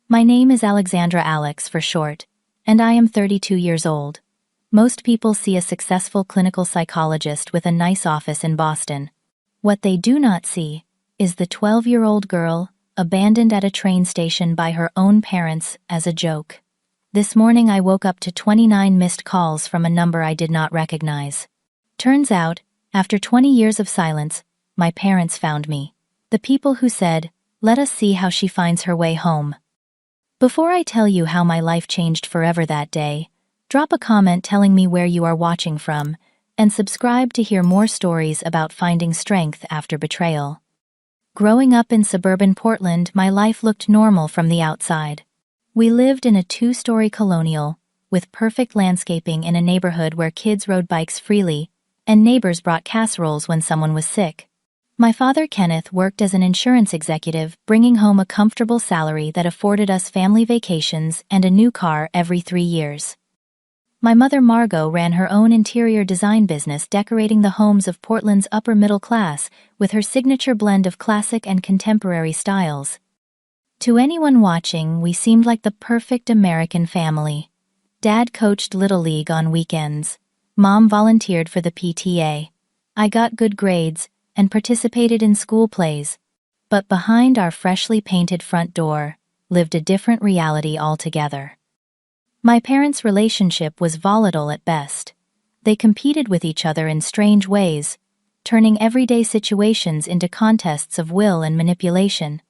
My name is Alexandra Alex for short, and I am 32 years old. Most people see a successful clinical psychologist with a nice office in Boston. What they do not see is the 12-year-old girl abandoned at a train station by her own parents as a joke. This morning I woke up to 29 missed calls from a number I did not recognize. Turns out, after 20 years of silence, my parents found me. The people who said, "Let us see how she finds her way home." Before I tell you how my life changed forever that day, drop a comment telling me where you are watching from, and subscribe to hear more stories about finding strength after betrayal. Growing up in suburban Portland, my life looked normal from the outside. We lived in a 2-story colonial, with perfect landscaping in a neighborhood where kids rode bikes freely, and neighbors brought casseroles when someone was sick. My father, Kenneth, worked as an insurance executive, bringing home a comfortable salary that afforded us family vacations and a new car every 3 years. My mother, Margot, ran her own interior design business, decorating the homes of Portland's upper middle class with her signature blend of classic and contemporary styles. To anyone watching, we seemed like the perfect American family. Dad coached Little League on weekends. Mom volunteered for the PTA. I got good grades and participated in school plays. But behind our freshly painted front door lived a different reality altogether. My parents' relationship was volatile at best. They competed with each other in strange ways, turning everyday situations into contests of will and manipulation.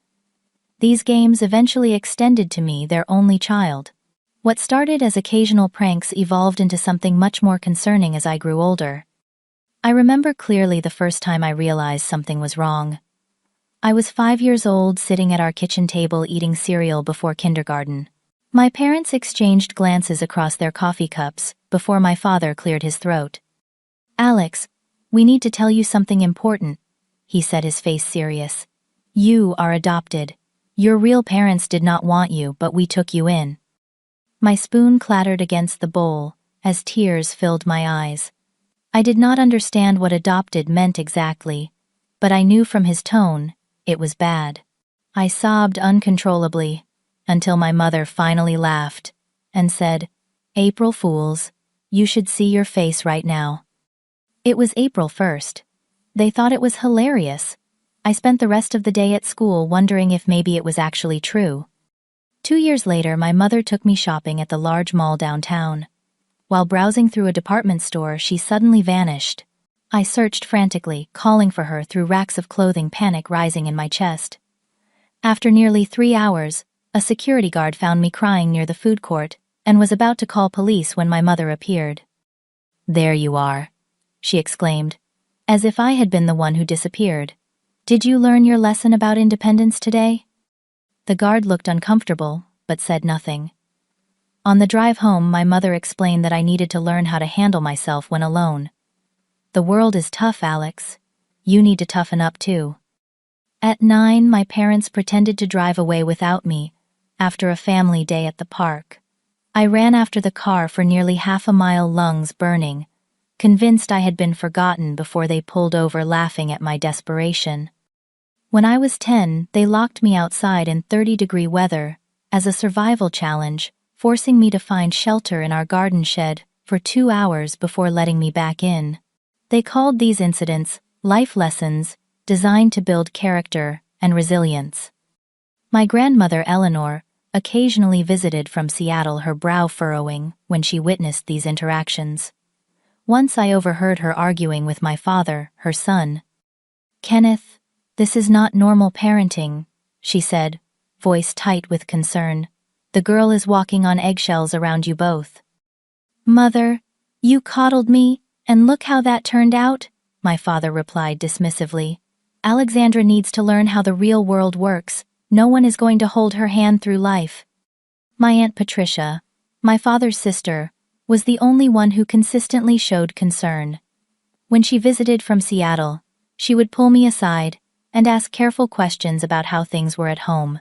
These games eventually extended to me, their only child. What started as occasional pranks evolved into something much more concerning as I grew older. I remember clearly the first time I realized something was wrong. I was 5 years old, sitting at our kitchen table eating cereal before kindergarten. My parents exchanged glances across their coffee cups before my father cleared his throat. "Alex, we need to tell you something important," he said, his face serious. "You are adopted. Your real parents did not want you, but we took you in." My spoon clattered against the bowl as tears filled my eyes. I did not understand what adopted meant exactly, but I knew from his tone it was bad. I sobbed uncontrollably until my mother finally laughed and said, "April Fools, you should see your face right now." It was April 1st. They thought it was hilarious. I spent the rest of the day at school wondering if maybe it was actually true. 2 years later, my mother took me shopping at the large mall downtown. While browsing through a department store, she suddenly vanished. I searched frantically, calling for her through racks of clothing, panic rising in my chest. After nearly 3 hours, a security guard found me crying near the food court and was about to call police when my mother appeared. "There you are," she exclaimed, as if I had been the one who disappeared. "Did you learn your lesson about independence today?" The guard looked uncomfortable, but said nothing. On the drive home, my mother explained that I needed to learn how to handle myself when alone. "The world is tough, Alex. You need to toughen up too." At 9, my parents pretended to drive away without me after a family day at the park. I ran after the car for nearly half a mile, lungs burning, convinced I had been forgotten before they pulled over, laughing at my desperation. When I was 10, they locked me outside in 30-degree weather as a survival challenge, forcing me to find shelter in our garden shed for 2 hours before letting me back in. They called these incidents life lessons designed to build character and resilience. My grandmother, Eleanor, occasionally visited from Seattle, her brow furrowing when she witnessed these interactions. Once I overheard her arguing with my father, her son. "Kenneth, this is not normal parenting," she said, voice tight with concern. "The girl is walking on eggshells around you both." "Mother, you coddled me, and look how that turned out," my father replied dismissively. "Alexandra needs to learn how the real world works. No one is going to hold her hand through life." My Aunt Patricia, my father's sister, was the only one who consistently showed concern. When she visited from Seattle, she would pull me aside and ask careful questions about how things were at home.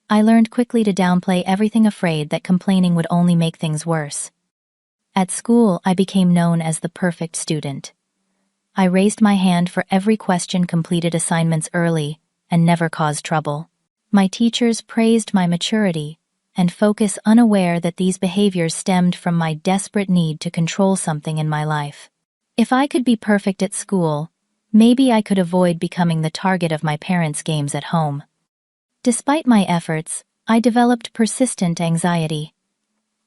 I learned quickly to downplay everything, afraid that complaining would only make things worse. At school, I became known as the perfect student. I raised my hand for every question, completed assignments early, and never caused trouble. My teachers praised my maturity, and focus, unaware that these behaviors stemmed from my desperate need to control something in my life. If I could be perfect at school, maybe I could avoid becoming the target of my parents' games at home. Despite my efforts, I developed persistent anxiety.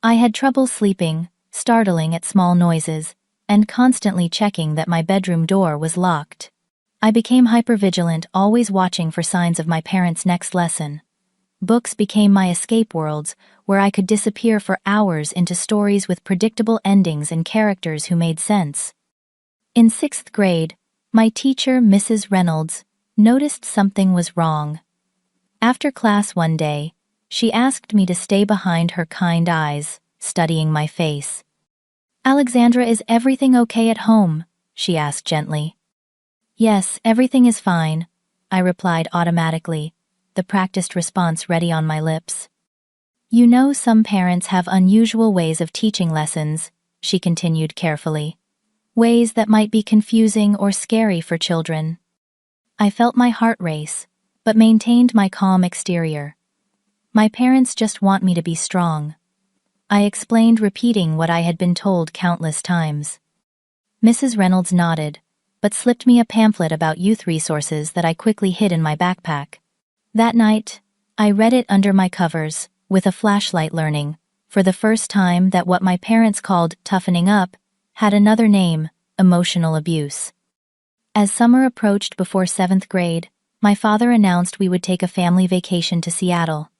I had trouble sleeping, startling at small noises, and constantly checking that my bedroom door was locked. I became hypervigilant, always watching for signs of my parents' next lesson. Books became my escape worlds, where I could disappear for hours into stories with predictable endings and characters who made sense. In 6th grade, my teacher, Mrs. Reynolds, noticed something was wrong. After class one day, she asked me to stay behind her kind eyes, studying my face. "Alexandra, is everything okay at home?" she asked gently. "Yes, everything is fine," I replied automatically, the practiced response ready on my lips. "You know, some parents have unusual ways of teaching lessons," she continued carefully. "Ways that might be confusing or scary for children." I felt my heart race, but maintained my calm exterior. "My parents just want me to be strong," I explained, repeating what I had been told countless times. Mrs. Reynolds nodded, but slipped me a pamphlet about youth resources that I quickly hid in my backpack. That night, I read it under my covers, with a flashlight, learning, for the first time, that what my parents called toughening up had another name: emotional abuse. As summer approached before 7th grade, my father announced we would take a family vacation to Seattle.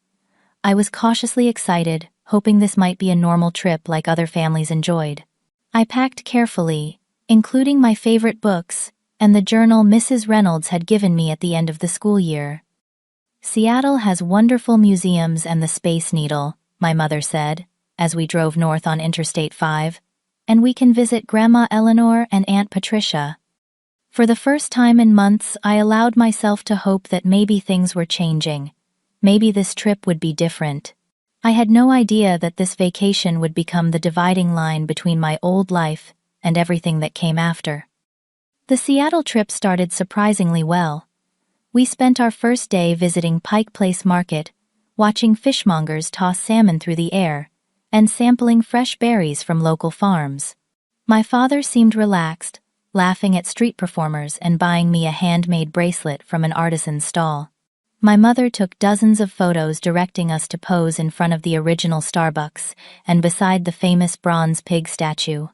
I was cautiously excited, hoping this might be a normal trip like other families enjoyed. I packed carefully, including my favorite books and the journal Mrs. Reynolds had given me at the end of the school year. "Seattle has wonderful museums and the Space Needle," my mother said, as we drove north on Interstate 5, "and we can visit Grandma Eleanor and Aunt Patricia." For the first time in months, I allowed myself to hope that maybe things were changing. Maybe this trip would be different. I had no idea that this vacation would become the dividing line between my old life and everything that came after. The Seattle trip started surprisingly well. We spent our first day visiting Pike Place Market, watching fishmongers toss salmon through the air, and sampling fresh berries from local farms. My father seemed relaxed, laughing at street performers and buying me a handmade bracelet from an artisan's stall. My mother took dozens of photos, directing us to pose in front of the original Starbucks and beside the famous bronze pig statue.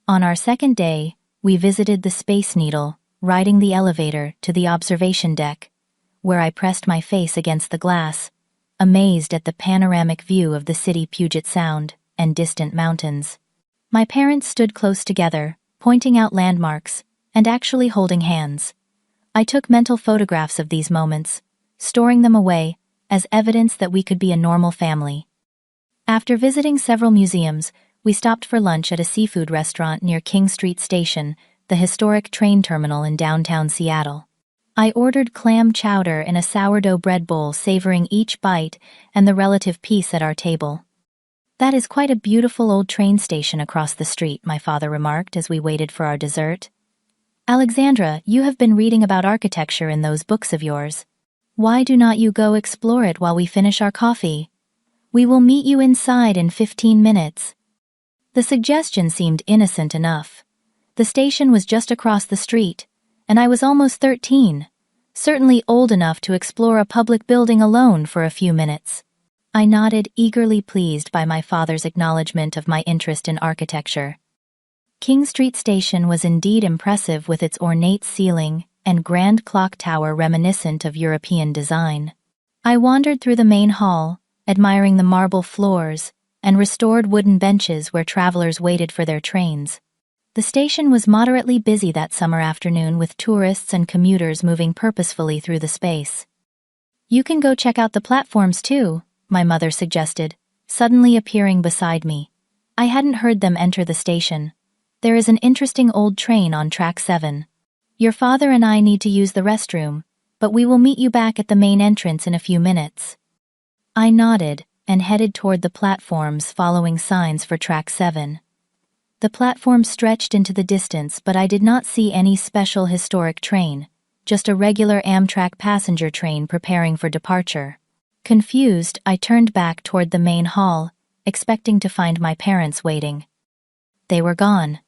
On our second day, we visited the Space Needle, riding the elevator to the observation deck, where I pressed my face against the glass, amazed at the panoramic view of the city, Puget Sound, and distant mountains. My parents stood close together, pointing out landmarks, and actually holding hands. I took mental photographs of these moments, storing them away as evidence that we could be a normal family. After visiting several museums, we stopped for lunch at a seafood restaurant near King Street Station, the historic train terminal in downtown Seattle. I ordered clam chowder in a sourdough bread bowl, savoring each bite and the relative peace at our table. "That is quite a beautiful old train station across the street," my father remarked as we waited for our dessert. "Alexandra, you have been reading about architecture in those books of yours. Why do not you go explore it while we finish our coffee? We will meet you inside in 15 minutes. The suggestion seemed innocent enough. The station was just across the street, and I was almost 13, certainly old enough to explore a public building alone for a few minutes. I nodded, eagerly pleased by my father's acknowledgement of my interest in architecture. King Street Station was indeed impressive, with its ornate ceiling and grand clock tower reminiscent of European design. I wandered through the main hall, admiring the marble floors and restored wooden benches where travelers waited for their trains. The station was moderately busy that summer afternoon, with tourists and commuters moving purposefully through the space. "You can go check out the platforms too," my mother suggested, suddenly appearing beside me. I hadn't heard them enter the station. "There is an interesting old train on track 7. Your father and I need to use the restroom, but we will meet you back at the main entrance in a few minutes." I nodded and headed toward the platforms, following signs for track 7. The platform stretched into the distance, but I did not see any special historic train, just a regular Amtrak passenger train preparing for departure. Confused, I turned back toward the main hall, expecting to find my parents waiting. They were gone.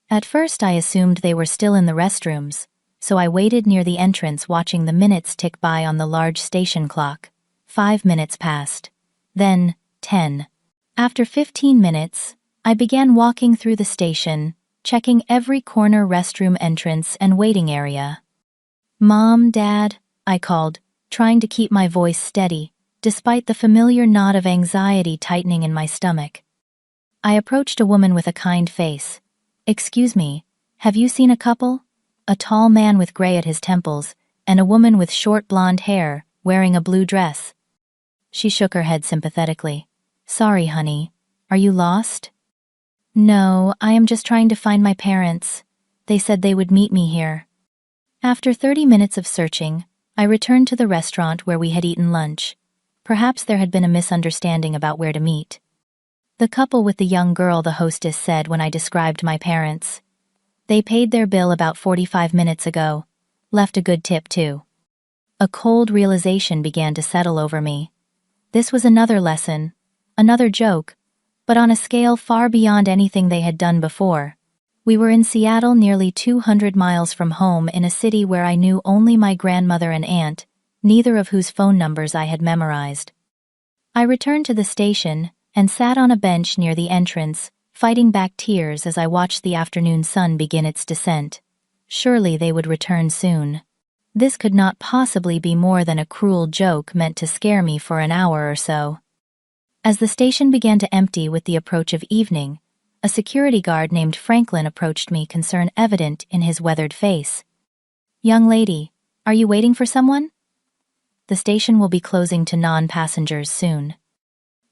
At first I assumed they were still in the restrooms, so I waited near the entrance watching the minutes tick by on the large station clock. 5 minutes passed. Then, 10. After 15 minutes, I began walking through the station, checking every corner, restroom entrance, and waiting area. "Mom, Dad," I called, trying to keep my voice steady, despite the familiar knot of anxiety tightening in my stomach. I approached a woman with a kind face. "Excuse me, have you seen a couple?" A tall man with gray at his temples, and a woman with short blonde hair, wearing a blue dress. She shook her head sympathetically. "Sorry, honey. Are you lost?" "No, I am just trying to find my parents. They said they would meet me here." After 30 minutes of searching, I returned to the restaurant where we had eaten lunch. Perhaps there had been a misunderstanding about where to meet. "The couple with the young girl," the hostess said when I described my parents. "They paid their bill about 45 minutes ago. Left a good tip, too." A cold realization began to settle over me. This was another lesson, another joke, but on a scale far beyond anything they had done before. We were in Seattle, nearly 200 miles from home, in a city where I knew only my grandmother and aunt, neither of whose phone numbers I had memorized. I returned to the station and sat on a bench near the entrance, fighting back tears as I watched the afternoon sun begin its descent. Surely they would return soon. This could not possibly be more than a cruel joke meant to scare me for an hour or so. As the station began to empty with the approach of evening, a security guard named Franklin approached me, concern evident in his weathered face. "Young lady, are you waiting for someone? The station will be closing to non-passengers soon."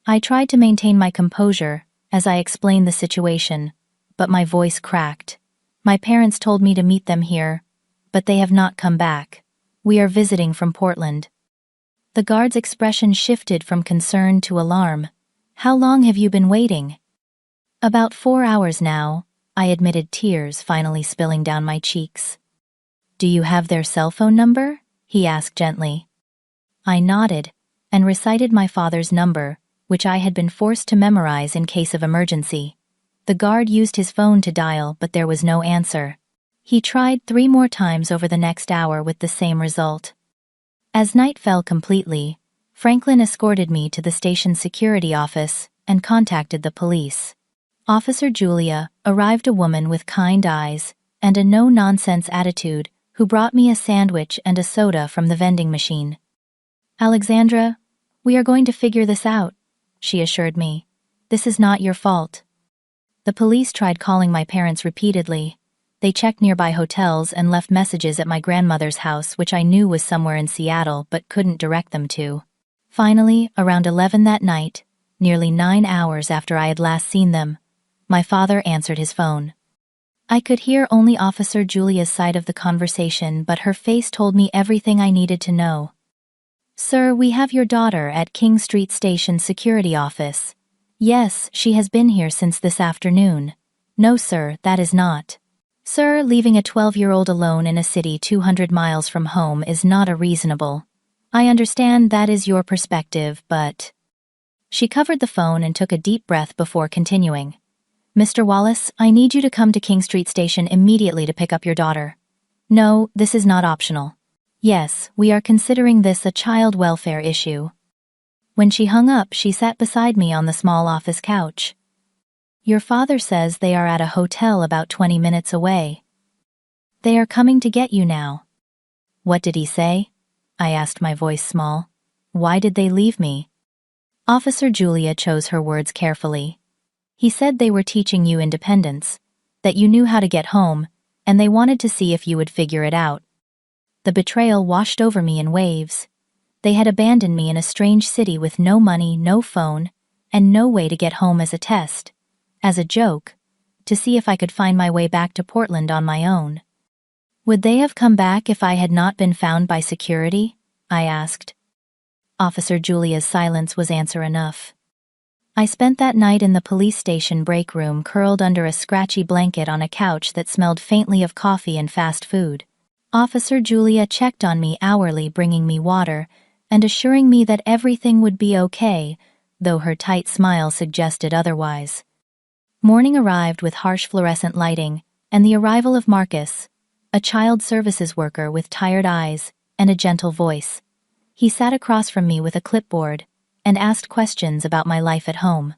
I tried to maintain my composure as I explained the situation, but my voice cracked. "My parents told me to meet them here, but they have not come back. We are visiting from Portland." The guard's expression shifted from concern to alarm. "How long have you been waiting?" "About 4 hours now," I admitted, tears finally spilling down my cheeks. "Do you have their cell phone number?" he asked gently. I nodded and recited my father's number, which I had been forced to memorize in case of emergency. The guard used his phone to dial, but there was no answer. He tried 3 more times over the next hour with the same result. As night fell completely, Franklin escorted me to the station security office and contacted the police. Officer Julia arrived, a woman with kind eyes and a no-nonsense attitude, who brought me a sandwich and a soda from the vending machine. "Alexandra, we are going to figure this out," she assured me. "This is not your fault." The police tried calling my parents repeatedly. They checked nearby hotels and left messages at my grandmother's house, which I knew was somewhere in Seattle but couldn't direct them to. Finally, around 11 that night, nearly 9 hours after I had last seen them, my father answered his phone. I could hear only Officer Julia's side of the conversation, but her face told me everything I needed to know. "Sir, we have your daughter at King Street Station Security Office." "Yes, she has been here since this afternoon." "No, sir, that is not." "Sir, leaving a 12-year-old alone in a city 200 miles from home is not a reasonable. I understand that is your perspective, but..." She covered the phone and took a deep breath before continuing. "Mr. Wallace, I need you to come to King Street Station immediately to pick up your daughter." "No, this is not optional." "Yes, we are considering this a child welfare issue." When she hung up, she sat beside me on the small office couch. "Your father says they are at a hotel about 20 minutes away. They are coming to get you now." "What did he say?" I asked, my voice small. "Why did they leave me?" Officer Julia chose her words carefully. "He said they were teaching you independence, that you knew how to get home, and they wanted to see if you would figure it out." The betrayal washed over me in waves. They had abandoned me in a strange city with no money, no phone, and no way to get home as a test, as a joke, to see if I could find my way back to Portland on my own. "Would they have come back if I had not been found by security?" I asked. Officer Julia's silence was answer enough. I spent that night in the police station break room, curled under a scratchy blanket on a couch that smelled faintly of coffee and fast food. Officer Julia checked on me hourly, bringing me water, and assuring me that everything would be okay, though her tight smile suggested otherwise. Morning arrived with harsh fluorescent lighting, and the arrival of Marcus, a child services worker with tired eyes and a gentle voice. He sat across from me with a clipboard and asked questions about my life at home.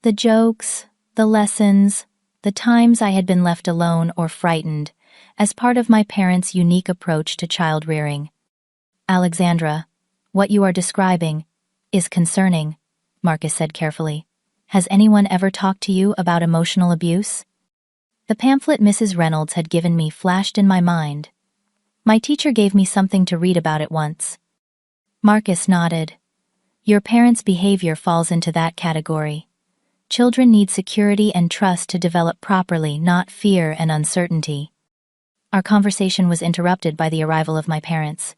The jokes, the lessons, the times I had been left alone or frightened, as part of my parents' unique approach to child rearing. "Alexandra, what you are describing is concerning," Marcus said carefully. "Has anyone ever talked to you about emotional abuse?" The pamphlet Mrs. Reynolds had given me flashed in my mind. My teacher gave me something to read about it once. Marcus nodded. "Your parents' behavior falls into that category. Children need security and trust to develop properly, not fear and uncertainty." Our conversation was interrupted by the arrival of my parents.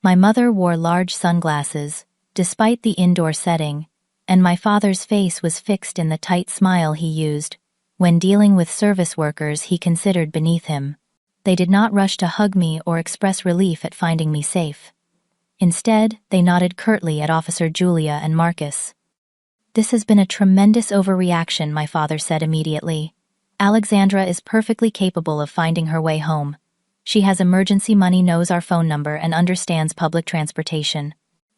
My mother wore large sunglasses, despite the indoor setting, and my father's face was fixed in the tight smile he used when dealing with service workers he considered beneath him. They did not rush to hug me or express relief at finding me safe. Instead, they nodded curtly at Officer Julia and Marcus. "This has been a tremendous overreaction," my father said immediately. "Alexandra is perfectly capable of finding her way home. She has emergency money, knows our phone number, and understands public transportation."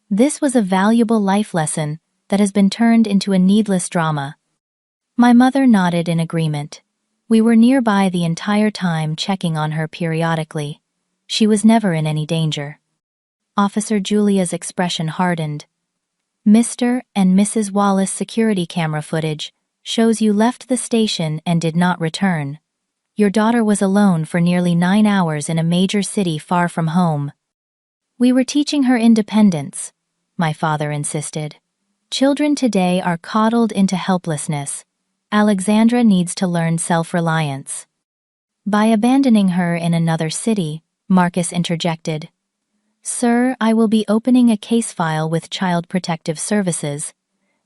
This was a valuable life lesson that has been turned into a needless drama. My mother nodded in agreement. We were nearby the entire time, checking on her periodically. She was never in any danger. Officer Julia's expression hardened. "Mr. and Mrs. Wallace security camera footage shows you left the station and did not return. Your daughter was alone for nearly 9 hours in a major city far from home." "We were teaching her independence," my father insisted. "Children today are coddled into helplessness. Alexandra needs to learn self-reliance." "By abandoning her in another city," Marcus interjected. "Sir, I will be opening a case file with Child Protective Services.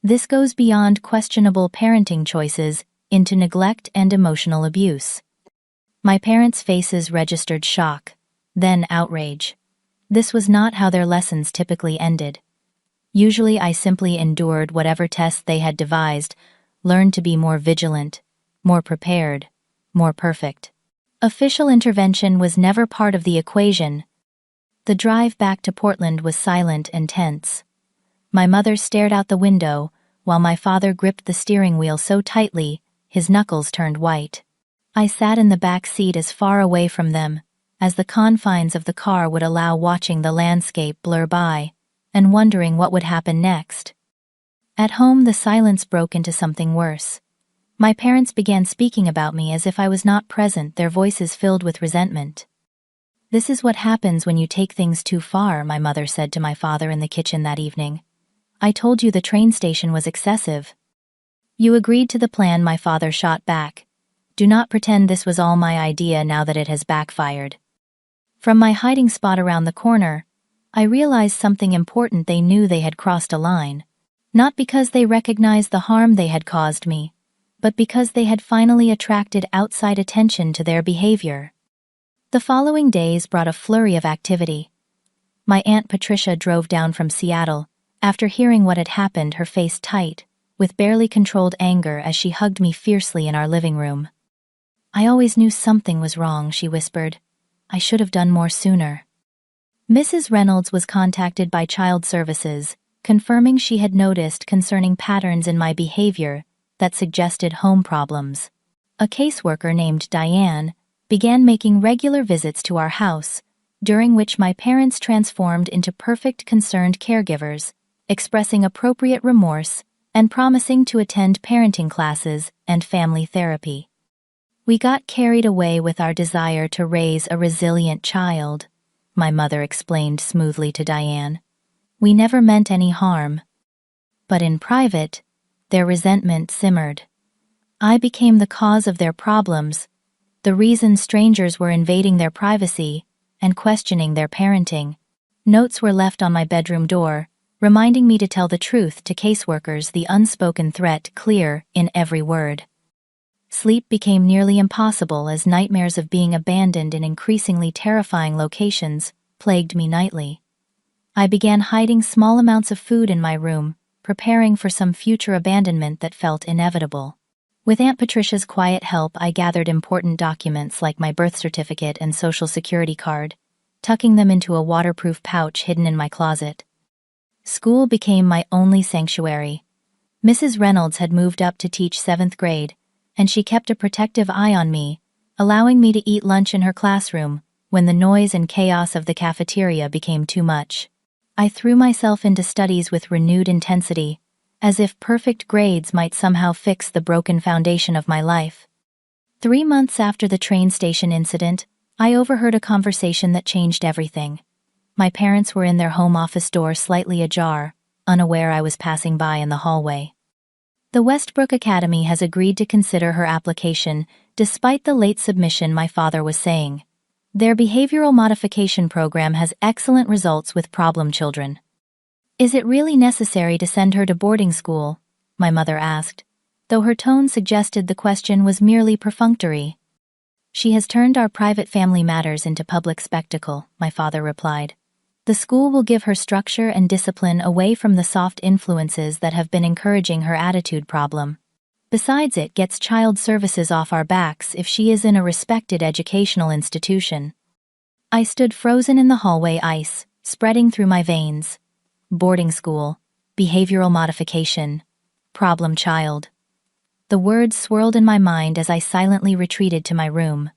This goes beyond questionable parenting choices into neglect and emotional abuse." My parents' faces registered shock, then outrage. This was not how their lessons typically ended. Usually I simply endured whatever tests they had devised, learned to be more vigilant, more prepared, more perfect. Official intervention was never part of the equation. The drive back to Portland was silent and tense. My mother stared out the window, while my father gripped the steering wheel so tightly, his knuckles turned white. I sat in the back seat as far away from them as the confines of the car would allow, watching the landscape blur by and wondering what would happen next. At home, the silence broke into something worse. My parents began speaking about me as if I was not present, their voices filled with resentment. "This is what happens when you take things too far," my mother said to my father in the kitchen that evening. "I told you the train station was excessive." "You agreed to the plan," my father shot back. "Do not pretend this was all my idea now that it has backfired." From my hiding spot around the corner, I realized something important. They knew they had crossed a line. Not because they recognized the harm they had caused me, but because they had finally attracted outside attention to their behavior. The following days brought a flurry of activity. My Aunt Patricia drove down from Seattle, after hearing what had happened, her face tight, with barely controlled anger as she hugged me fiercely in our living room. "I always knew something was wrong," she whispered. "I should have done more sooner." Mrs. Reynolds was contacted by Child Services, confirming she had noticed concerning patterns in my behavior that suggested home problems. A caseworker named Diane began making regular visits to our house, during which my parents transformed into perfect concerned caregivers, expressing appropriate remorse and promising to attend parenting classes and family therapy. "We got carried away with our desire to raise a resilient child," my mother explained smoothly to Diane. "We never meant any harm." But in private, their resentment simmered. I became the cause of their problems, the reason strangers were invading their privacy and questioning their parenting. Notes were left on my bedroom door, reminding me to tell the truth to caseworkers, the unspoken threat clear in every word. Sleep became nearly impossible as nightmares of being abandoned in increasingly terrifying locations plagued me nightly. I began hiding small amounts of food in my room, preparing for some future abandonment that felt inevitable. With Aunt Patricia's quiet help, I gathered important documents like my birth certificate and social security card, tucking them into a waterproof pouch hidden in my closet. School became my only sanctuary. Mrs. Reynolds had moved up to teach 7th grade, and she kept a protective eye on me, allowing me to eat lunch in her classroom when the noise and chaos of the cafeteria became too much. I threw myself into studies with renewed intensity, as if perfect grades might somehow fix the broken foundation of my life. 3 months after the train station incident, I overheard a conversation that changed everything. My parents were in their home office door slightly ajar, unaware I was passing by in the hallway. The Westbrook Academy has agreed to consider her application, despite the late submission, my father was saying. Their behavioral modification program has excellent results with problem children. Is it really necessary to send her to boarding school? My mother asked, though her tone suggested the question was merely perfunctory. She has turned our private family matters into public spectacle, my father replied. The school will give her structure and discipline away from the soft influences that have been encouraging her attitude problem. Besides, it gets child services off our backs if she is in a respected educational institution. I stood frozen in the hallway, ice spreading through my veins. Boarding school, behavioral modification, problem child. The words swirled in my mind as I silently retreated to my room.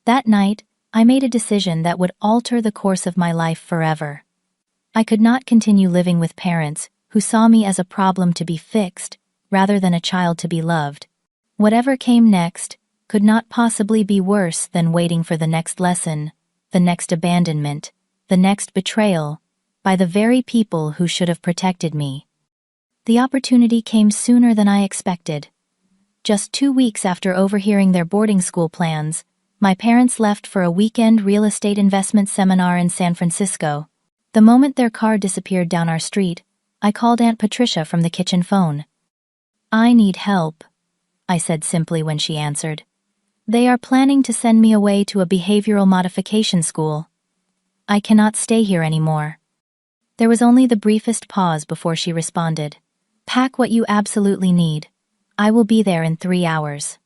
That night, I made a decision that would alter the course of my life forever. I could not continue living with parents who saw me as a problem to be fixed, rather than a child to be loved. Whatever came next could not possibly be worse than waiting for the next lesson, the next abandonment, the next betrayal, by the very people who should have protected me. The opportunity came sooner than I expected. Just 2 weeks after overhearing their boarding school plans, my parents left for a weekend real estate investment seminar in San Francisco. The moment their car disappeared down our street, I called Aunt Patricia from the kitchen phone. "I need help," I said simply when she answered. "They are planning to send me away to a behavioral modification school. I cannot stay here anymore." There was only the briefest pause before she responded. "Pack what you absolutely need. I will be there in 3 hours."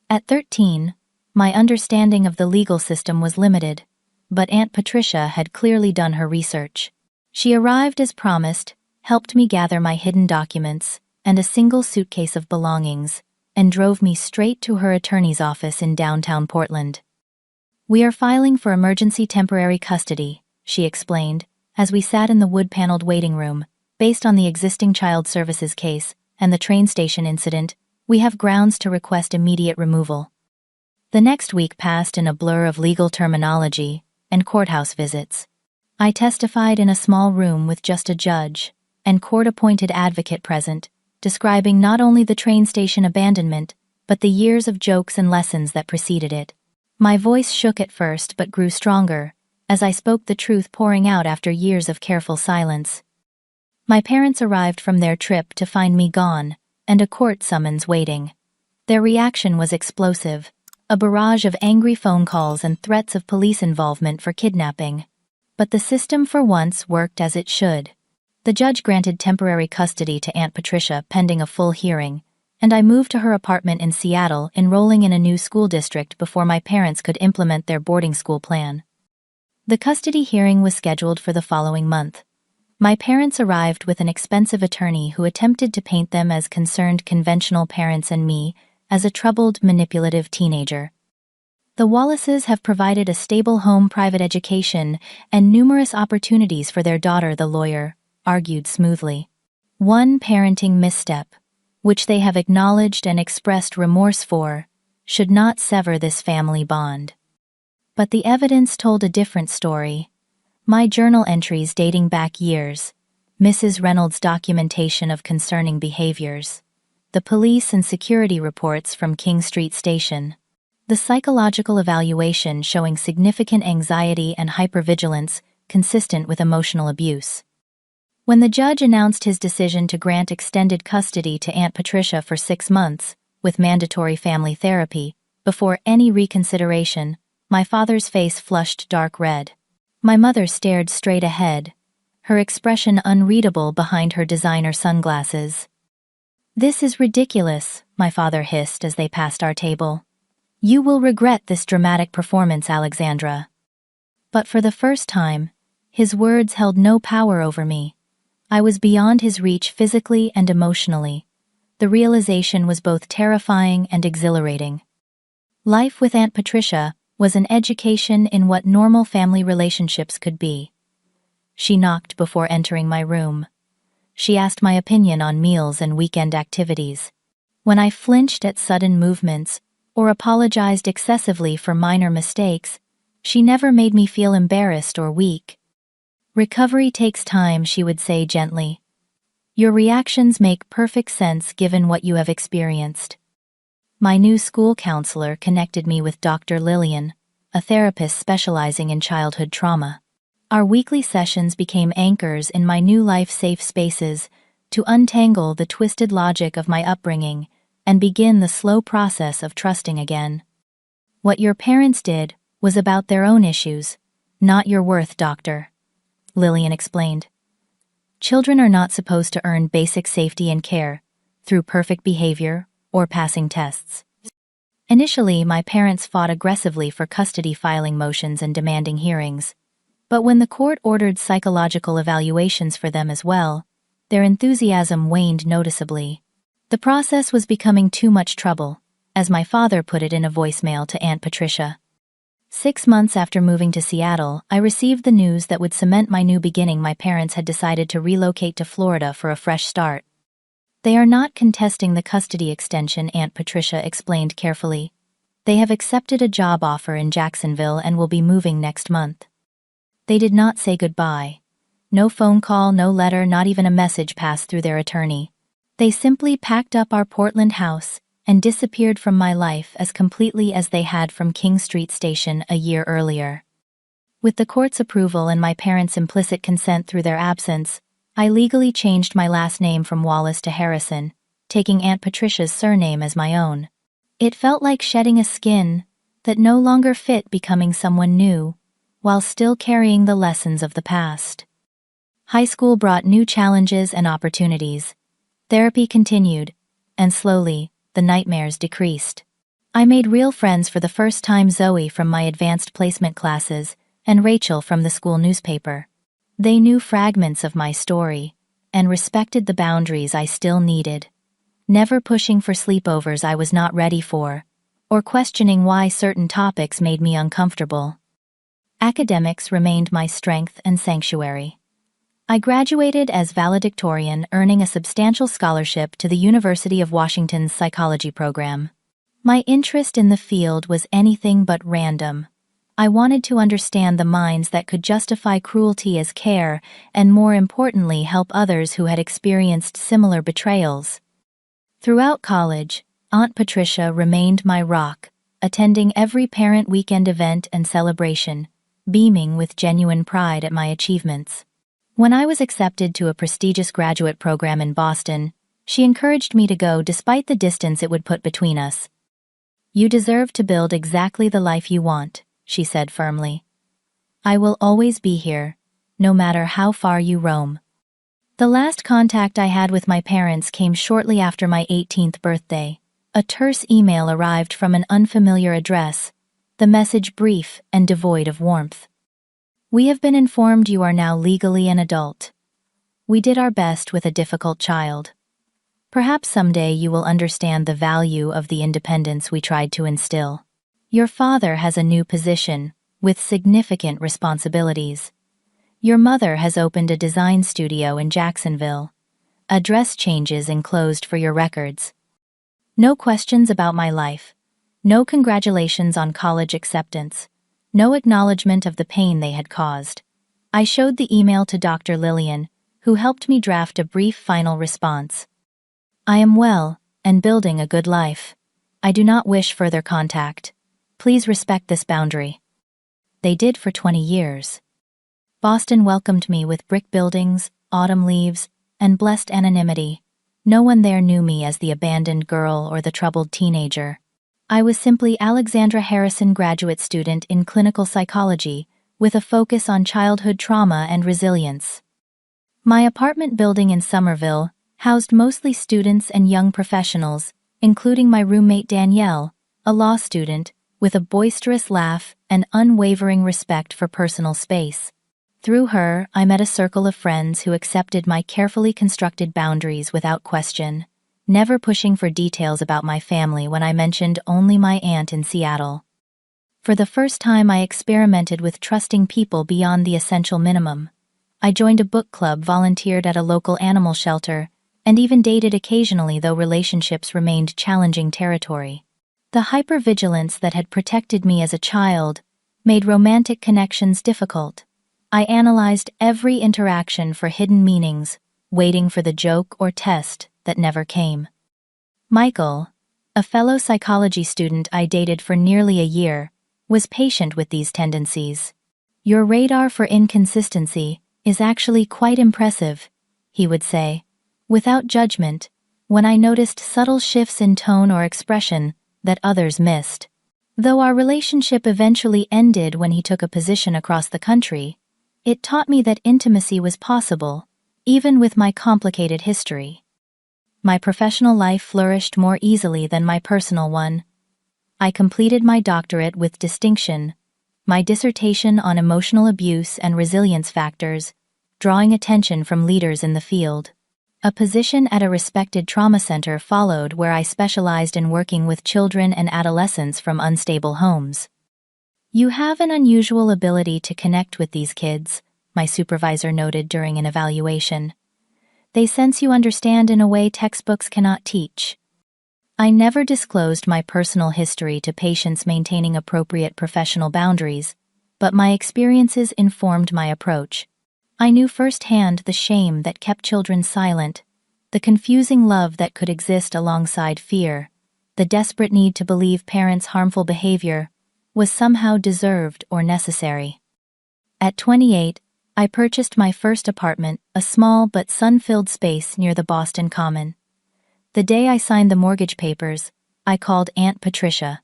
At 13, my understanding of the legal system was limited, but Aunt Patricia had clearly done her research. She arrived as promised, helped me gather my hidden documents and a single suitcase of belongings, and drove me straight to her attorney's office in downtown Portland. "We are filing for emergency temporary custody," she explained, as we sat in the wood-paneled waiting room. "Based on the existing child services case and the train station incident, we have grounds to request immediate removal." The next week passed in a blur of legal terminology and courthouse visits. I testified in a small room with just a judge and court-appointed advocate present, describing not only the train station abandonment, but the years of jokes and lessons that preceded it. My voice shook at first but grew stronger, as I spoke the truth pouring out after years of careful silence. My parents arrived from their trip to find me gone, and a court summons waiting. Their reaction was explosive, a barrage of angry phone calls and threats of police involvement for kidnapping. But the system for once worked as it should. The judge granted temporary custody to Aunt Patricia pending a full hearing, and I moved to her apartment in Seattle, enrolling in a new school district before my parents could implement their boarding school plan. The custody hearing was scheduled for the following month. My parents arrived with an expensive attorney who attempted to paint them as concerned conventional parents and me as a troubled, manipulative teenager. The Wallaces have provided a stable home, private education, and numerous opportunities for their daughter, the lawyer argued smoothly. One parenting misstep, which they have acknowledged and expressed remorse for, should not sever this family bond. But the evidence told a different story. My journal entries dating back years, Mrs. Reynolds' documentation of concerning behaviors, the police and security reports from King Street Station, the psychological evaluation showing significant anxiety and hypervigilance consistent with emotional abuse. When the judge announced his decision to grant extended custody to Aunt Patricia for 6 months, with mandatory family therapy, before any reconsideration, my father's face flushed dark red. My mother stared straight ahead, her expression unreadable behind her designer sunglasses. "This is ridiculous," my father hissed as they passed our table. "You will regret this dramatic performance, Alexandra." But for the first time, his words held no power over me. I was beyond his reach physically and emotionally. The realization was both terrifying and exhilarating. Life with Aunt Patricia was an education in what normal family relationships could be. She knocked before entering my room. She asked my opinion on meals and weekend activities. When I flinched at sudden movements or apologized excessively for minor mistakes, she never made me feel embarrassed or weak. "Recovery takes time," she would say gently. "Your reactions make perfect sense given what you have experienced." My new school counselor connected me with Dr. Lillian, a therapist specializing in childhood trauma. Our weekly sessions became anchors in my new life-safe spaces to untangle the twisted logic of my upbringing and begin the slow process of trusting again. "What your parents did was about their own issues, not your worth, doctor," Lillian explained. "Children are not supposed to earn basic safety and care through perfect behavior or passing tests." Initially, my parents fought aggressively for custody filing motions and demanding hearings. But when the court ordered psychological evaluations for them as well, their enthusiasm waned noticeably. The process was becoming too much trouble, as my father put it in a voicemail to Aunt Patricia. 6 months after moving to Seattle, I received the news that would cement my new beginning. My parents had decided to relocate to Florida for a fresh start. "They are not contesting the custody extension," Aunt Patricia explained carefully. "They have accepted a job offer in Jacksonville and will be moving next month." They did not say goodbye. No phone call, no letter, not even a message passed through their attorney. They simply packed up our Portland house and disappeared from my life as completely as they had from King Street Station a year earlier. With the court's approval and my parents' implicit consent through their absence, I legally changed my last name from Wallace to Harrison, taking Aunt Patricia's surname as my own. It felt like shedding a skin that no longer fit, becoming someone new, while still carrying the lessons of the past. High school brought new challenges and opportunities. Therapy continued, and slowly, the nightmares decreased. I made real friends for the first time: Zoe from my advanced placement classes and Rachel from the school newspaper. They knew fragments of my story and respected the boundaries I still needed, never pushing for sleepovers I was not ready for, or questioning why certain topics made me uncomfortable. Academics remained my strength and sanctuary. I graduated as valedictorian, earning a substantial scholarship to the University of Washington's psychology program. My interest in the field was anything but random. I wanted to understand the minds that could justify cruelty as care and, more importantly, help others who had experienced similar betrayals. Throughout college, Aunt Patricia remained my rock, attending every parent weekend event and celebration, beaming with genuine pride at my achievements. When I was accepted to a prestigious graduate program in Boston, she encouraged me to go despite the distance it would put between us. "You deserve to build exactly the life you want," she said firmly. "I will always be here, no matter how far you roam." The last contact I had with my parents came shortly after my 18th birthday. A terse email arrived from an unfamiliar address, the message brief and devoid of warmth. "We have been informed you are now legally an adult. We did our best with a difficult child. Perhaps someday you will understand the value of the independence we tried to instill. Your father has a new position, with significant responsibilities. Your mother has opened a design studio in Jacksonville. Address changes enclosed for your records. No questions about my life. No congratulations on college acceptance. No acknowledgement of the pain they had caused." I showed the email to Dr. Lillian, who helped me draft a brief final response. "I am well, and building a good life. I do not wish further contact. Please respect this boundary." They did for 20 years. Boston welcomed me with brick buildings, autumn leaves, and blessed anonymity. No one there knew me as the abandoned girl or the troubled teenager. I was simply Alexandra Harrison, graduate student in clinical psychology, with a focus on childhood trauma and resilience. My apartment building in Somerville housed mostly students and young professionals, including my roommate Danielle, a law student, with a boisterous laugh and unwavering respect for personal space. Through her, I met a circle of friends who accepted my carefully constructed boundaries without question, never pushing for details about my family when I mentioned only my aunt in Seattle. For the first time, I experimented with trusting people beyond the essential minimum. I joined a book club, volunteered at a local animal shelter, and even dated occasionally, though relationships remained challenging territory. The hypervigilance that had protected me as a child made romantic connections difficult. I analyzed every interaction for hidden meanings, waiting for the joke or test that never came. Michael, a fellow psychology student I dated for nearly a year, was patient with these tendencies. "Your radar for inconsistency is actually quite impressive," he would say, without judgment, when I noticed subtle shifts in tone or expression that others missed. Though our relationship eventually ended when he took a position across the country, it taught me that intimacy was possible, even with my complicated history. My professional life flourished more easily than my personal one. I completed my doctorate with distinction, my dissertation on emotional abuse and resilience factors, drawing attention from leaders in the field. A position at a respected trauma center followed, where I specialized in working with children and adolescents from unstable homes. "You have an unusual ability to connect with these kids," my supervisor noted during an evaluation. "They sense you understand in a way textbooks cannot teach." I never disclosed my personal history to patients, maintaining appropriate professional boundaries, but my experiences informed my approach. I knew firsthand the shame that kept children silent, the confusing love that could exist alongside fear, the desperate need to believe parents' harmful behavior was somehow deserved or necessary. At 28, I purchased my first apartment, a small but sun-filled space near the Boston Common. The day I signed the mortgage papers, I called Aunt Patricia.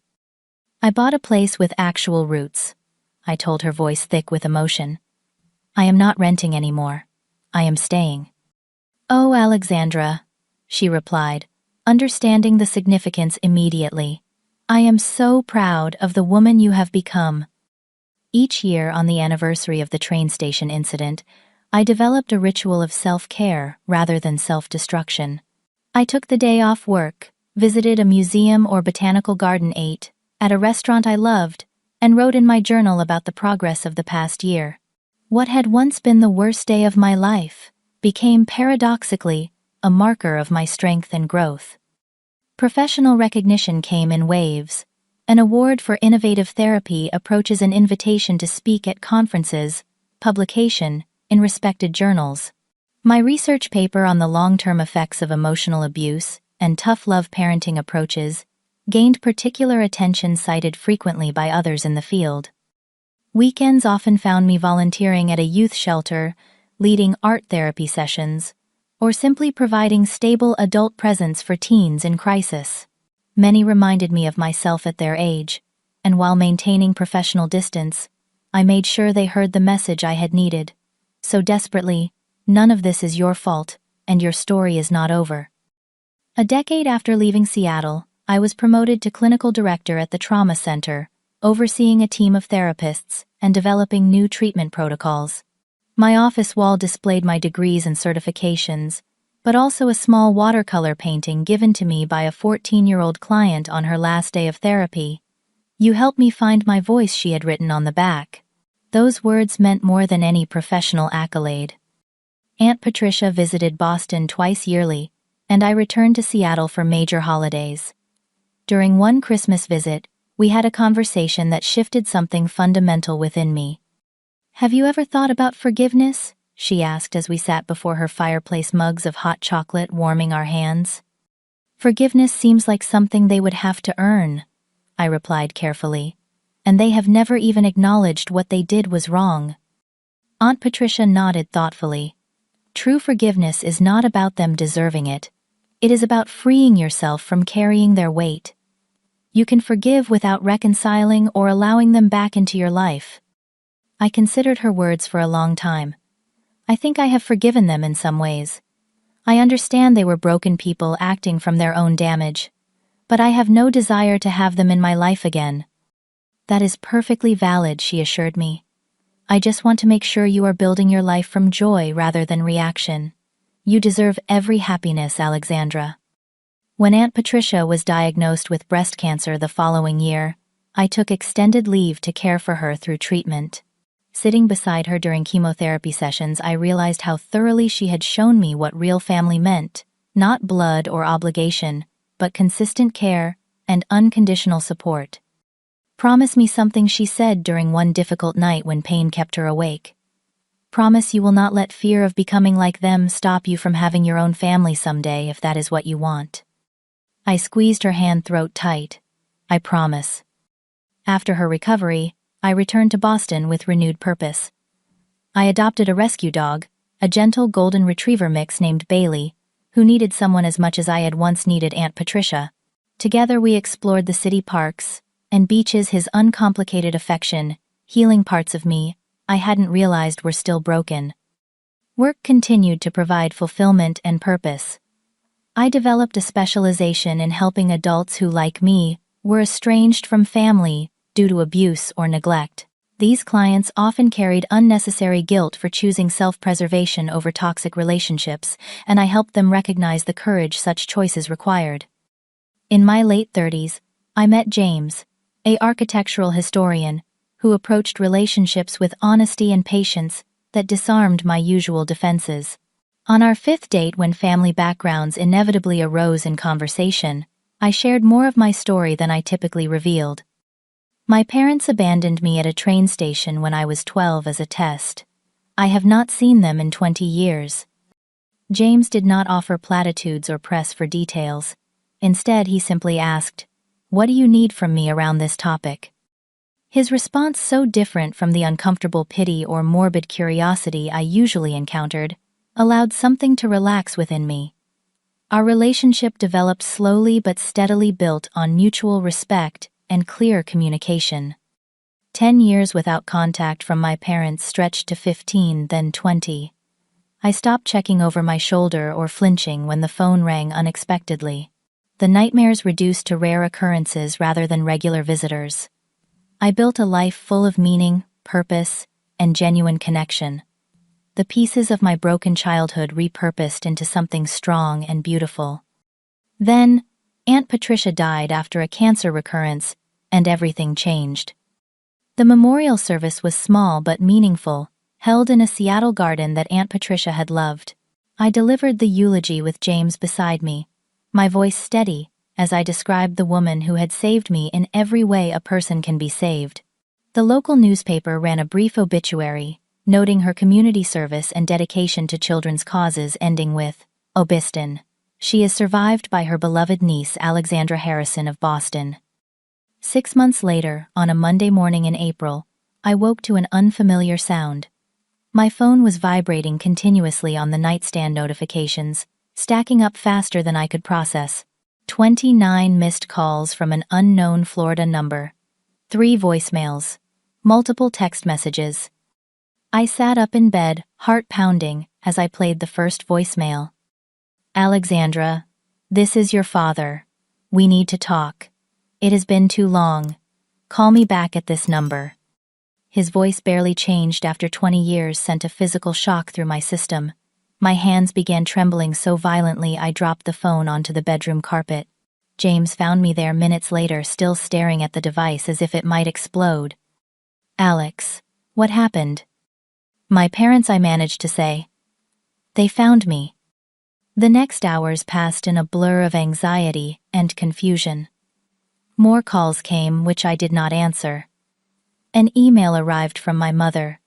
"I bought a place with actual roots," I told her, voice thick with emotion. "I am not renting anymore. I am staying." "Oh, Alexandra," she replied, understanding the significance immediately. "I am so proud of the woman you have become." Each year, on the anniversary of the train station incident, I developed a ritual of self-care rather than self-destruction. I took the day off work, visited a museum or botanical garden, ate at a restaurant I loved, and wrote in my journal about the progress of the past year. What had once been the worst day of my life became, paradoxically, a marker of my strength and growth. Professional recognition came in waves. An award for innovative therapy approaches an invitation to speak at conferences, publication in respected journals. My research paper on the long-term effects of emotional abuse and tough love parenting approaches gained particular attention, cited frequently by others in the field. Weekends often found me volunteering at a youth shelter, leading art therapy sessions, or simply providing stable adult presence for teens in crisis. Many reminded me of myself at their age, and while maintaining professional distance, I made sure they heard the message I had needed so desperately: none of this is your fault, and your story is not over. A decade after leaving Seattle, I was promoted to clinical director at the trauma center, overseeing a team of therapists and developing new treatment protocols. My office wall displayed my degrees and certifications, but also a small watercolor painting given to me by a 14-year-old client on her last day of therapy. "You helped me find my voice," she had written on the back. Those words meant more than any professional accolade. Aunt Patricia visited Boston twice yearly, and I returned to Seattle for major holidays. During one Christmas visit, we had a conversation that shifted something fundamental within me. "Have you ever thought about forgiveness?" she asked as we sat before her fireplace, mugs of hot chocolate warming our hands. "Forgiveness seems like something they would have to earn," I replied carefully, "and they have never even acknowledged what they did was wrong." Aunt Patricia nodded thoughtfully. "True forgiveness is not about them deserving it. It is about freeing yourself from carrying their weight. You can forgive without reconciling or allowing them back into your life." I considered her words for a long time. I think I have forgiven them in some ways. I understand they were broken people acting from their own damage, but I have no desire to have them in my life again. That is perfectly valid, she assured me. I just want to make sure you are building your life from joy rather than reaction. You deserve every happiness, Alexandra. When Aunt Patricia was diagnosed with breast cancer the following year, I took extended leave to care for her through treatment. Sitting beside her during chemotherapy sessions, I realized how thoroughly she had shown me what real family meant, not blood or obligation, but consistent care and unconditional support. Promise me something, she said during one difficult night when pain kept her awake. Promise you will not let fear of becoming like them stop you from having your own family someday if that is what you want. I squeezed her hand throat tight. I promise. After her recovery, I returned to Boston with renewed purpose. I adopted a rescue dog, a gentle golden retriever mix named Bailey, who needed someone as much as I had once needed Aunt Patricia. Together we explored the city parks and beaches, his uncomplicated affection, healing parts of me I hadn't realized were still broken. Work continued to provide fulfillment and purpose. I developed a specialization in helping adults who, like me, were estranged from family due to abuse or neglect. These clients often carried unnecessary guilt for choosing self-preservation over toxic relationships, and I helped them recognize the courage such choices required. In my late 30s, I met James, an architectural historian, who approached relationships with honesty and patience that disarmed my usual defenses. On our fifth date, when family backgrounds inevitably arose in conversation, I shared more of my story than I typically revealed. My parents abandoned me at a train station when I was 12 as a test. I have not seen them in 20 years. James did not offer platitudes or press for details. Instead, he simply asked, "What do you need from me around this topic?" His response, so different from the uncomfortable pity or morbid curiosity I usually encountered, allowed something to relax within me. Our relationship developed slowly but steadily, built on mutual respect and clear communication. 10 years without contact from my parents stretched to 15, then 20. I stopped checking over my shoulder or flinching when the phone rang unexpectedly. The nightmares reduced to rare occurrences rather than regular visitors. I built a life full of meaning, purpose, and genuine connection. The pieces of my broken childhood repurposed into something strong and beautiful. Then, Aunt Patricia died after a cancer recurrence, and everything changed. The memorial service was small but meaningful, held in a Seattle garden that Aunt Patricia had loved. I delivered the eulogy with James beside me, my voice steady, as I described the woman who had saved me in every way a person can be saved. The local newspaper ran a brief obituary, noting her community service and dedication to children's causes, ending with, "Obiston. She is survived by her beloved niece Alexandra Harrison of Boston." 6 months later, on a Monday morning in April, I woke to an unfamiliar sound. My phone was vibrating continuously on the nightstand, notifications stacking up faster than I could process. 29 missed calls from an unknown Florida number. 3 voicemails. Multiple text messages. I sat up in bed, heart pounding, as I played the first voicemail. "Alexandra, this is your father. We need to talk. It has been too long. Call me back at this number." His voice, barely changed after 20 years, sent a physical shock through my system. My hands began trembling so violently I dropped the phone onto the bedroom carpet. James found me there minutes later, still staring at the device as if it might explode. "Alex, what happened?" "My parents," I managed to say. "They found me." The next hours passed in a blur of anxiety and confusion. More calls came, which I did not answer. An email arrived from my mother,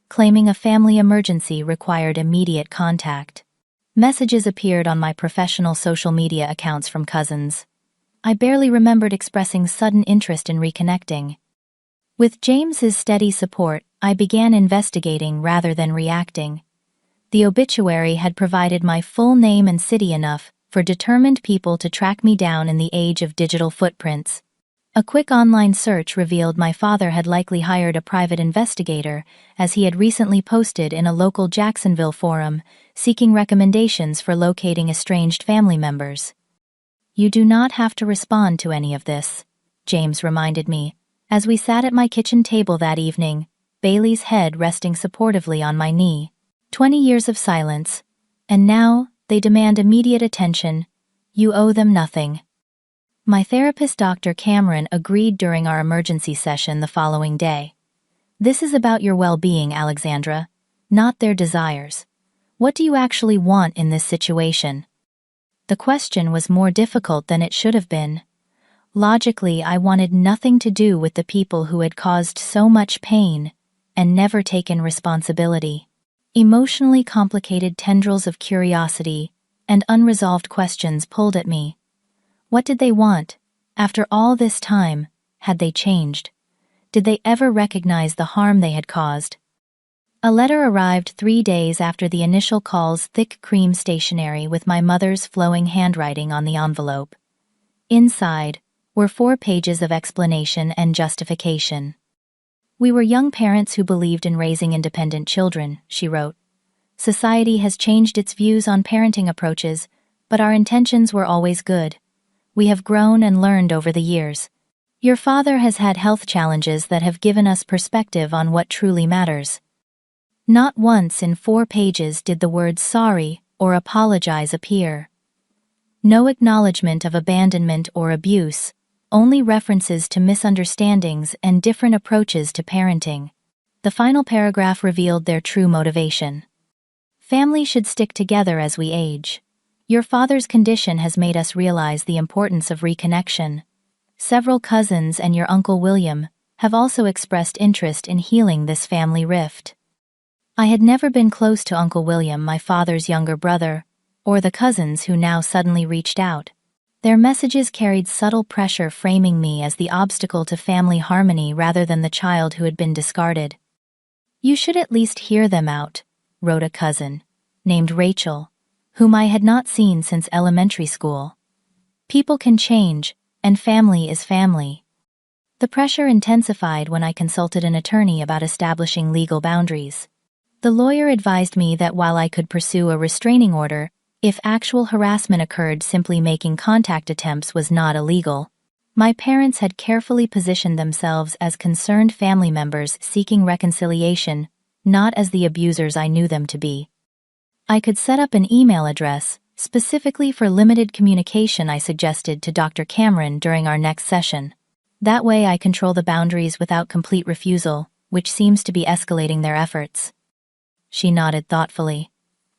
claiming a family emergency required immediate contact. Messages appeared on my professional social media accounts from cousins. I barely remembered expressing sudden interest in reconnecting. With James's steady support, I began investigating rather than reacting. The obituary had provided my full name and city enough for determined people to track me down in the age of digital footprints. A quick online search revealed my father had likely hired a private investigator, as he had recently posted in a local Jacksonville forum, seeking recommendations for locating estranged family members. "You do not have to respond to any of this," James reminded me, as we sat at my kitchen table that evening, Bailey's head resting supportively on my knee. 20 years of silence, and now they demand immediate attention. You owe them nothing. My therapist, Dr. Cameron, agreed during our emergency session the following day. "This is about your well-being, Alexandra, not their desires. What do you actually want in this situation?" The question was more difficult than it should have been. Logically, I wanted nothing to do with the people who had caused so much pain and never taken responsibility. Emotionally complicated tendrils of curiosity and unresolved questions pulled at me. What did they want? After all this time, had they changed? Did they ever recognize the harm they had caused? A letter arrived 3 days after the initial call's thick cream stationery with my mother's flowing handwriting on the envelope. Inside were 4 pages of explanation and justification. "We were young parents who believed in raising independent children," she wrote. "Society has changed its views on parenting approaches, but our intentions were always good. We have grown and learned over the years. Your father has had health challenges that have given us perspective on what truly matters." Not once in 4 pages did the words sorry or apologize appear. No acknowledgement of abandonment or abuse, only references to misunderstandings and different approaches to parenting. The final paragraph revealed their true motivation. "Family should stick together as we age. Your father's condition has made us realize the importance of reconnection. Several cousins and your Uncle William have also expressed interest in healing this family rift." I had never been close to Uncle William, my father's younger brother, or the cousins who now suddenly reached out. Their messages carried subtle pressure, framing me as the obstacle to family harmony rather than the child who had been discarded. "You should at least hear them out," wrote a cousin, named Rachel, whom I had not seen since elementary school. "People can change, and family is family." The pressure intensified when I consulted an attorney about establishing legal boundaries. The lawyer advised me that while I could pursue a restraining order, if actual harassment occurred, simply making contact attempts was not illegal. My parents had carefully positioned themselves as concerned family members seeking reconciliation, not as the abusers I knew them to be. I could set up an email address, specifically for limited communication, I suggested to Dr. Cameron during our next session. That way I control the boundaries without complete refusal, which seems to be escalating their efforts. She nodded thoughtfully.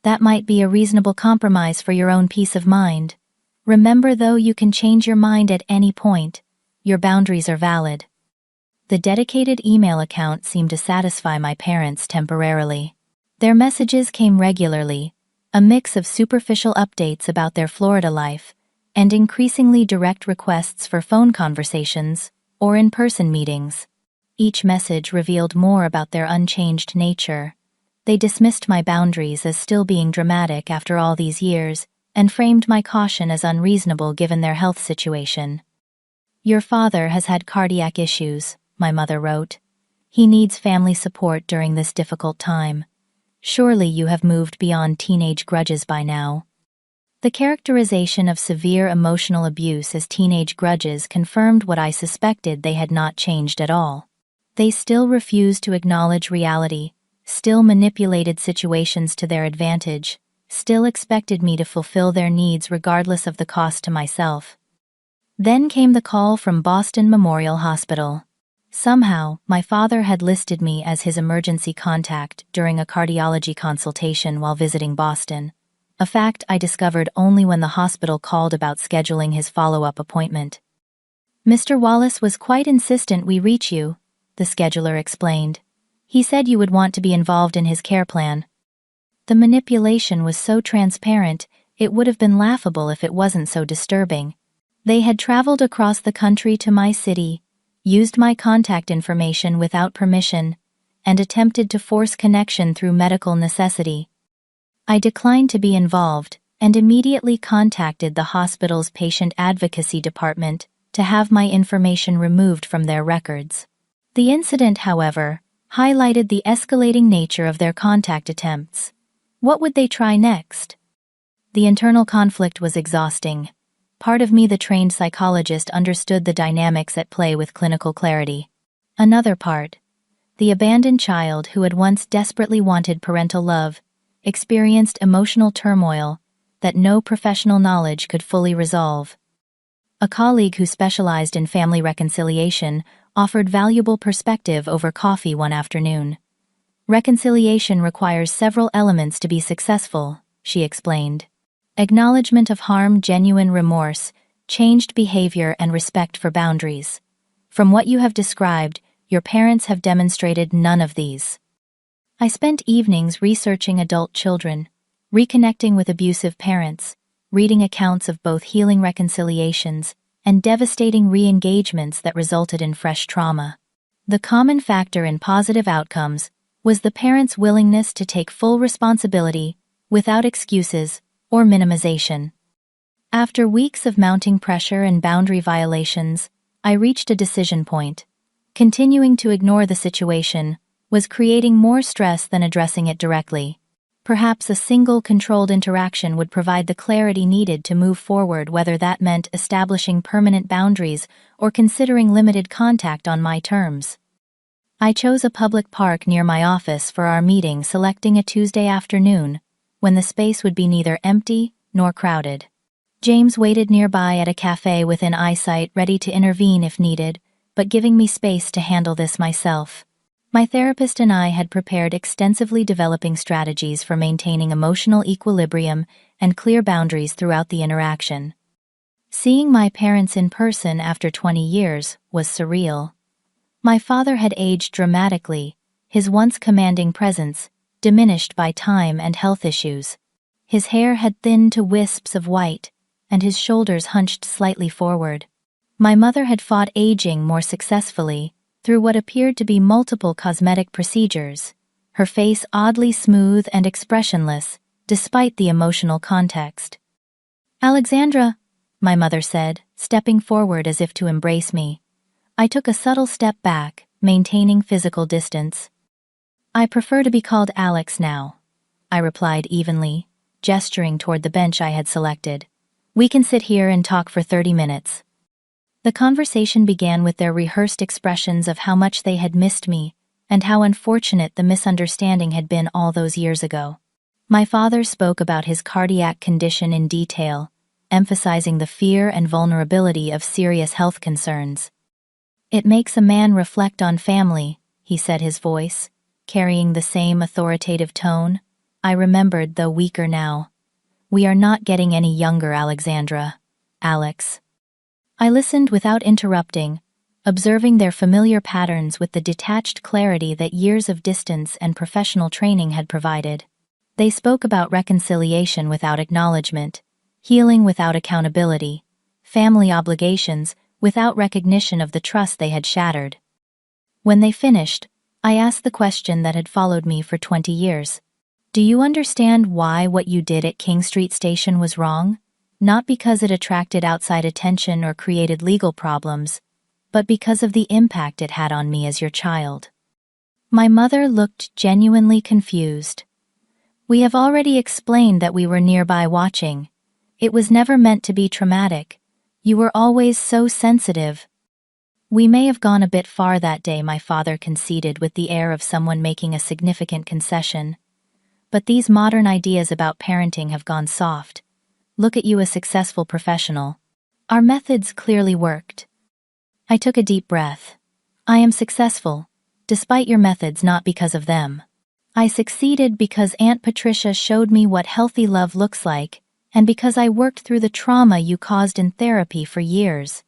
"That might be a reasonable compromise for your own peace of mind. Remember, though, you can change your mind at any point. Your boundaries are valid." The dedicated email account seemed to satisfy my parents temporarily. Their messages came regularly, a mix of superficial updates about their Florida life and increasingly direct requests for phone conversations or in-person meetings. Each message revealed more about their unchanged nature. They dismissed my boundaries as still being dramatic after all these years, and framed my caution as unreasonable given their health situation. "Your father has had cardiac issues," my mother wrote. "He needs family support during this difficult time. Surely you have moved beyond teenage grudges by now." The characterization of severe emotional abuse as teenage grudges confirmed what I suspected: they had not changed at all. They still refused to acknowledge reality, still manipulated situations to their advantage, still expected me to fulfill their needs regardless of the cost to myself. Then came the call from Boston Memorial Hospital. Somehow, my father had listed me as his emergency contact during a cardiology consultation while visiting Boston, a fact I discovered only when the hospital called about scheduling his follow-up appointment. "Mr. Wallace was quite insistent we reach you," the scheduler explained. "He said you would want to be involved in his care plan." The manipulation was so transparent, it would have been laughable if it wasn't so disturbing. They had traveled across the country to my city, used my contact information without permission, and attempted to force connection through medical necessity. I declined to be involved, and immediately contacted the hospital's patient advocacy department, to have my information removed from their records. The incident, however, highlighted the escalating nature of their contact attempts. What would they try next? The internal conflict was exhausting. Part of me, the trained psychologist, understood the dynamics at play with clinical clarity. Another part, the abandoned child who had once desperately wanted parental love, experienced emotional turmoil that no professional knowledge could fully resolve. A colleague who specialized in family reconciliation offered valuable perspective over coffee one afternoon. Reconciliation requires several elements to be successful, she explained. Acknowledgement of harm, genuine remorse, changed behavior, and respect for boundaries. From what you have described, your parents have demonstrated none of these. I spent evenings researching adult children, reconnecting with abusive parents, reading accounts of both healing reconciliations and devastating re-engagements that resulted in fresh trauma. The common factor in positive outcomes was the parents' willingness to take full responsibility without excuses or minimization. After weeks of mounting pressure and boundary violations, I reached a decision point. Continuing to ignore the situation was creating more stress than addressing it directly. Perhaps a single controlled interaction would provide the clarity needed to move forward, whether that meant establishing permanent boundaries or considering limited contact on my terms. I chose a public park near my office for our meeting, selecting a Tuesday afternoon, when the space would be neither empty nor crowded. James waited nearby at a cafe within eyesight, ready to intervene if needed, but giving me space to handle this myself. My therapist and I had prepared extensively, developing strategies for maintaining emotional equilibrium and clear boundaries throughout the interaction. Seeing my parents in person after 20 years was surreal. My father had aged dramatically, his once commanding presence diminished by time and health issues. His hair had thinned to wisps of white, and his shoulders hunched slightly forward. My mother had fought aging more successfully, through what appeared to be multiple cosmetic procedures, her face oddly smooth and expressionless, despite the emotional context. "Alexandra," my mother said, stepping forward as if to embrace me. I took a subtle step back, maintaining physical distance. "I prefer to be called Alex now," I replied evenly, gesturing toward the bench I had selected. "We can sit here and talk for 30 minutes. The conversation began with their rehearsed expressions of how much they had missed me and how unfortunate the misunderstanding had been all those years ago. My father spoke about his cardiac condition in detail, emphasizing the fear and vulnerability of serious health concerns. "It makes a man reflect on family," he said, his voice carrying the same authoritative tone. I remembered, though weaker now. "We are not getting any younger, Alexandra. Alex." I listened without interrupting, observing their familiar patterns with the detached clarity that years of distance and professional training had provided. They spoke about reconciliation without acknowledgement, healing without accountability, family obligations without recognition of the trust they had shattered. When they finished, I asked the question that had followed me for 20 years. "Do you understand why what you did at King Street Station was wrong? Not because it attracted outside attention or created legal problems, but because of the impact it had on me as your child." My mother looked genuinely confused. "We have already explained that we were nearby watching. It was never meant to be traumatic. You were always so sensitive." "We may have gone a bit far that day," my father conceded with the air of someone making a significant concession. "But these modern ideas about parenting have gone soft. Look at you, a successful professional. Our methods clearly worked." I took a deep breath. "I am successful, despite your methods, not because of them. I succeeded because Aunt Patricia showed me what healthy love looks like, and because I worked through the trauma you caused in therapy for years."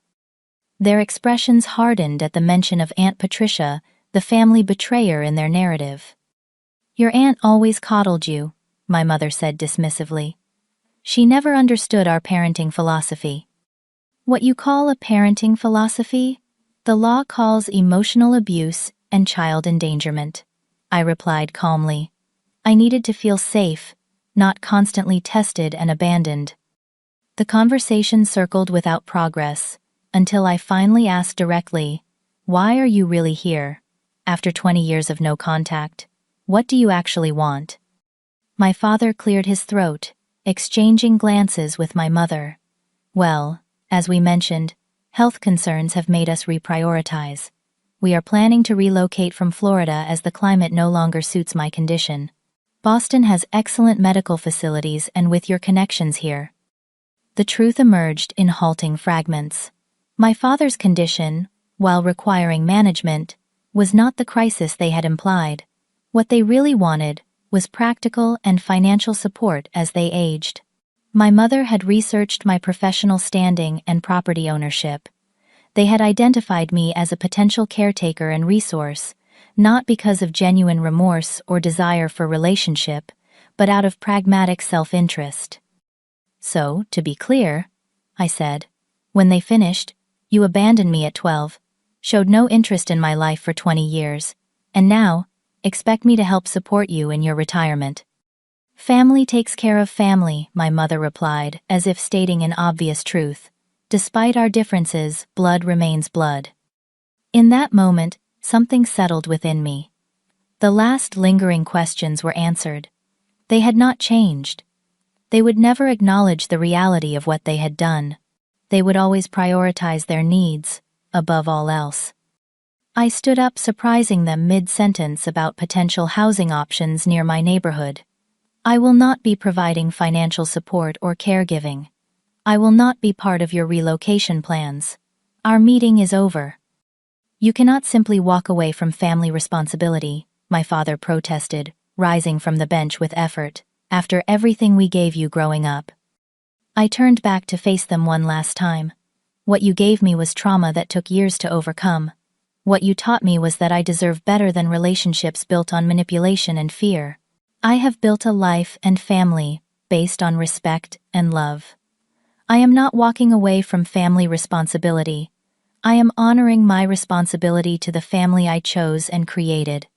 Their expressions hardened at the mention of Aunt Patricia, the family betrayer in their narrative. "Your aunt always coddled you," my mother said dismissively. "She never understood our parenting philosophy." "What you call a parenting philosophy? The law calls emotional abuse and child endangerment," I replied calmly. I needed to feel safe, not constantly tested and abandoned. The conversation circled without progress, until I finally asked directly, "Why are you really here? After 20 years of no contact, what do you actually want?" My father cleared his throat, exchanging glances with my mother. "Well, as we mentioned, health concerns have made us reprioritize. We are planning to relocate from Florida as the climate no longer suits my condition. Boston has excellent medical facilities and with your connections here." The truth emerged in halting fragments. My father's condition, while requiring management, was not the crisis they had implied. What they really wanted was practical and financial support as they aged. My mother had researched my professional standing and property ownership. They had identified me as a potential caretaker and resource, not because of genuine remorse or desire for relationship, but out of pragmatic self-interest. "So, to be clear," I said, "when they finished, you abandoned me at 12, showed no interest in my life for 20 years, and now, expect me to help support you in your retirement." "Family takes care of family," my mother replied, as if stating an obvious truth. "Despite our differences, blood remains blood." In that moment, something settled within me. The last lingering questions were answered. They had not changed. They would never acknowledge the reality of what they had done. They would always prioritize their needs, above all else. I stood up, surprising them mid-sentence about potential housing options near my neighborhood. "I will not be providing financial support or caregiving. I will not be part of your relocation plans. Our meeting is over." "You cannot simply walk away from family responsibility," my father protested, rising from the bench with effort, "after everything we gave you growing up." I turned back to face them one last time. "What you gave me was trauma that took years to overcome. What you taught me was that I deserve better than relationships built on manipulation and fear. I have built a life and family based on respect and love. I am not walking away from family responsibility. I am honoring my responsibility to the family I chose and created."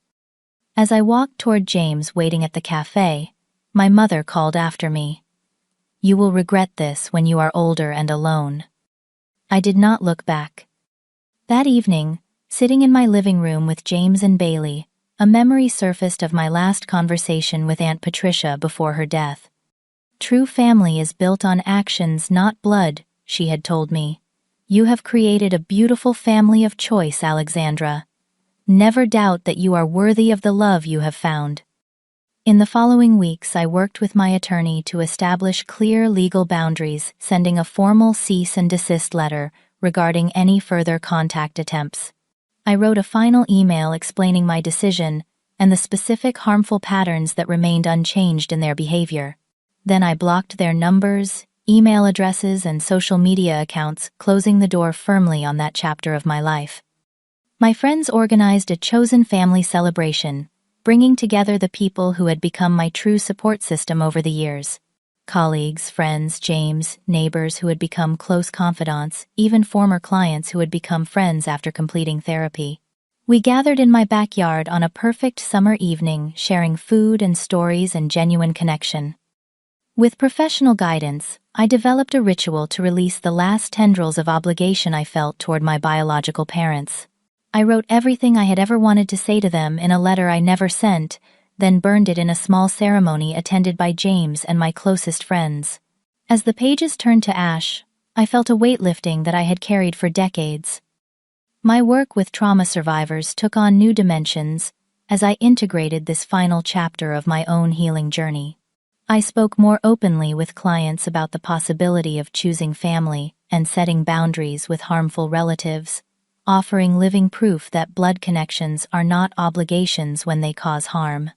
As I walked toward James waiting at the cafe, my mother called after me. "You will regret this when you are older and alone." I did not look back. That evening, sitting in my living room with James and Bailey, a memory surfaced of my last conversation with Aunt Patricia before her death. "True family is built on actions, not blood," she had told me. "You have created a beautiful family of choice, Alexandra. Never doubt that you are worthy of the love you have found." In the following weeks, I worked with my attorney to establish clear legal boundaries, sending a formal cease and desist letter regarding any further contact attempts. I wrote a final email explaining my decision and the specific harmful patterns that remained unchanged in their behavior. Then I blocked their numbers, email addresses, and social media accounts, closing the door firmly on that chapter of my life. My friends organized a chosen family celebration, bringing together the people who had become my true support system over the years. Colleagues, friends, James, neighbors who had become close confidants, even former clients who had become friends after completing therapy. We gathered in my backyard on a perfect summer evening, sharing food and stories and genuine connection. With professional guidance, I developed a ritual to release the last tendrils of obligation I felt toward my biological parents. I wrote everything I had ever wanted to say to them in a letter I never sent, then burned it in a small ceremony attended by James and my closest friends. As the pages turned to ash, I felt a weight lifting that I had carried for decades. My work with trauma survivors took on new dimensions as I integrated this final chapter of my own healing journey. I spoke more openly with clients about the possibility of choosing family and setting boundaries with harmful relatives, offering living proof that blood connections are not obligations when they cause harm.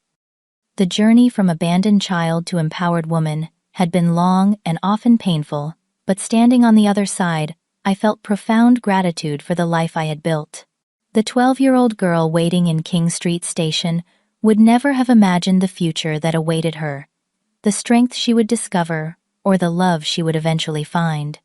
The journey from abandoned child to empowered woman had been long and often painful, but standing on the other side, I felt profound gratitude for the life I had built. The 12-year-old girl waiting in King Street Station would never have imagined the future that awaited her, the strength she would discover, or the love she would eventually find.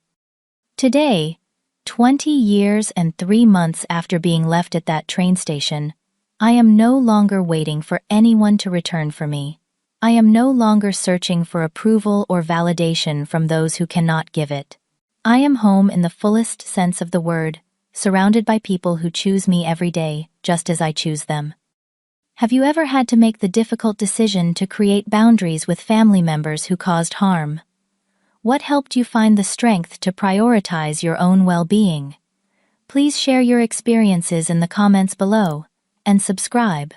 Today, 20 years and 3 months after being left at that train station, I am no longer waiting for anyone to return for me. I am no longer searching for approval or validation from those who cannot give it. I am home in the fullest sense of the word, surrounded by people who choose me every day, just as I choose them. Have you ever had to make the difficult decision to create boundaries with family members who caused harm? What helped you find the strength to prioritize your own well-being? Please share your experiences in the comments below, and subscribe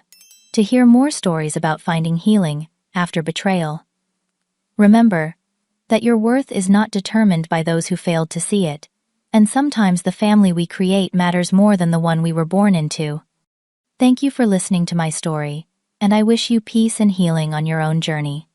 to hear more stories about finding healing after betrayal. Remember that your worth is not determined by those who failed to see it, and sometimes the family we create matters more than the one we were born into. Thank you for listening to my story, and I wish you peace and healing on your own journey.